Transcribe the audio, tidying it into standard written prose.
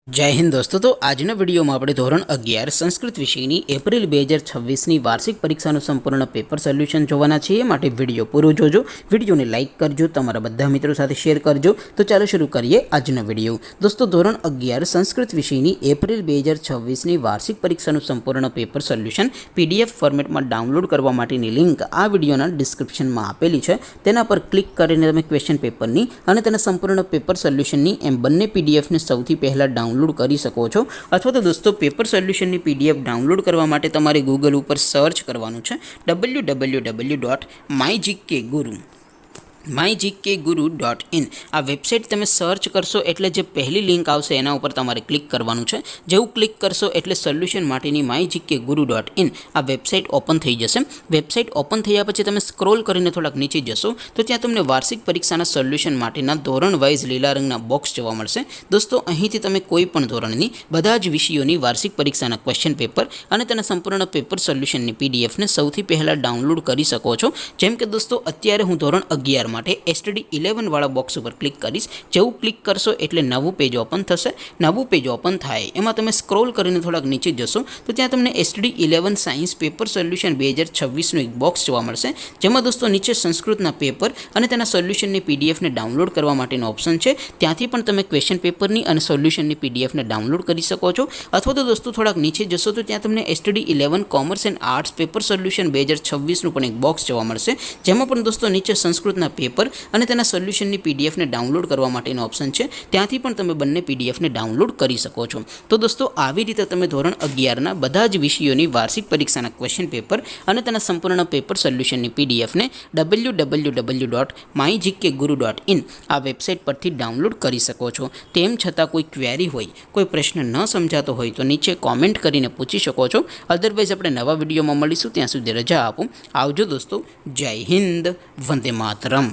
जय हिंद दोस्तों। तो आजना वीडियो में આપણે ધોરણ 11 સંસ્કૃત વિષયની એપ્રિલ 2026ની વાર્ષિક પરીક્ષાનું સંપૂર્ણ પેપર સોલ્યુશન જોવાના છીએ। માટે વિડિયો પૂરો જોજો, વિડિયોને લાઇક કરજો, તમારા બધા મિત્રો સાથે શેર કરજો। તો ચાલો શરૂ કરીએ આજનો વિડિયો। દોસ્તો ધોરણ 11 સંસ્કૃત વિષયની એપ્રિલ 2026ની વાર્ષિક પરીક્ષાનું સંપૂર્ણ પેપર સોલ્યુશન પીડીએફ ફોર્મેટમાં ડાઉનલોડ કરવા માટેની લિંક આ વિડિયોના ડિસ્ક્રિપ્શનમાં આપેલી છે। તેના પર ક્લિક કરીને તમે ક્વેશ્ચન પેપરની અને તેના સંપૂર્ણ પેપર સોલ્યુશનની એમ બંને પીડીએફને સૌથી પહેલા ડાઉનલોડ કરી શકો છો। અથવા તો દોસ્તો પેપર સોલ્યુશનની પીડીએફ ડાઉનલોડ કરવા માટે તમારે ગૂગલ ઉપર સર્ચ કરવાનું છે www.mygkguru.in। આ વેબસાઇટ તમે સર્ચ કરશો એટલે જે પહેલી લિંક આવશે એના ઉપર તમારે ક્લિક કરવાનું છે। જેવું ક્લિક કરશો એટલે સોલ્યુશન માટેની mygkguru.in આ વેબસાઇટ ઓપન થઈ જશે। વેબસાઇટ ઓપન થયા પછી તમે સ્ક્રોલ કરીને થોડાક નીચે જશો તો ત્યાં તમને વાર્ષિક પરીક્ષાના સોલ્યુશન માટેના ધોરણ વાઇઝ લીલા રંગના બોક્સ જોવા મળશે। દોસ્તો અહીંથી તમે કોઈ પણ ધોરણની બધા જ વિષયોની વાર્ષિક પરીક્ષાના ક્વેશ્ચન પેપર અને તેના સંપૂર્ણ પેપર સોલ્યુશનની પીડીએફને સૌથી પહેલાં ડાઉનલોડ કરી શકો છો। જેમ કે દોસ્તો અત્યારે હું ધોરણ 11 માટે એસટીડી 11 વાળા બોક્સ ઉપર ક્લિક કરીશ। જેવું ક્લિક કરશો એટલે નવું પેજ ઓપન થશે। નવું પેજ ઓપન થાય એમાં તમે સ્ક્રોલ કરીને થોડાક નીચે જશો તો ત્યાં તમને એસટીડી 11 સાયન્સ પેપર સોલ્યુશન 2026નું એક બોક્સ જોવા મળશે। જેમાં દોસ્તો નીચે સંસ્કૃતના પેપર અને તેના સોલ્યુશનની પીડીએફને ડાઉનલોડ કરવા માટેનો ઓપ્શન છે। ત્યાંથી પણ તમે ક્વેશ્ચન પેપરની અને સોલ્યુશનની પીડીએફને ડાઉનલોડ કરી શકો છો। અથવા તો દોસ્તો થોડાક નીચે જશો તો ત્યાં તમને STD 11 commerce and arts paper solution 2026નું પણ એક બોક્સ જોવા મળશે। જેમાં પણ દોસ્તો નીચે સંસ્કૃતના પેપર અને તેના સોલ્યુશનની પીડીએફને ડાઉનલોડ કરવા માટેનો ઓપ્શન છે। ત્યાંથી પણ તમે બંને પીડીએફને ડાઉનલોડ કરી શકો છો। તો દોસ્તો આવી રીતે તમે ધોરણ 11ના બધા જ વિષયોની વાર્ષિક પરીક્ષાના ક્વેશ્ચન પેપર અને તેના સંપૂર્ણ પેપર સોલ્યુશનની પીડીએફને www.mygkguru.in આ વેબસાઇટ પરથી ડાઉનલોડ કરી શકો છો। તેમ છતાં કોઈ ક્વેરી હોય, કોઈ પ્રશ્ન ન સમજાતો હોય તો નીચે કોમેન્ટ કરીને પૂછી શકો છો। અધરવાઇઝ આપણે નવા વિડીયોમાં મળીશું, ત્યાં સુધી રજા આપો। આવજો દોસ્તો। જય હિન્દ, વંદે માતરમ।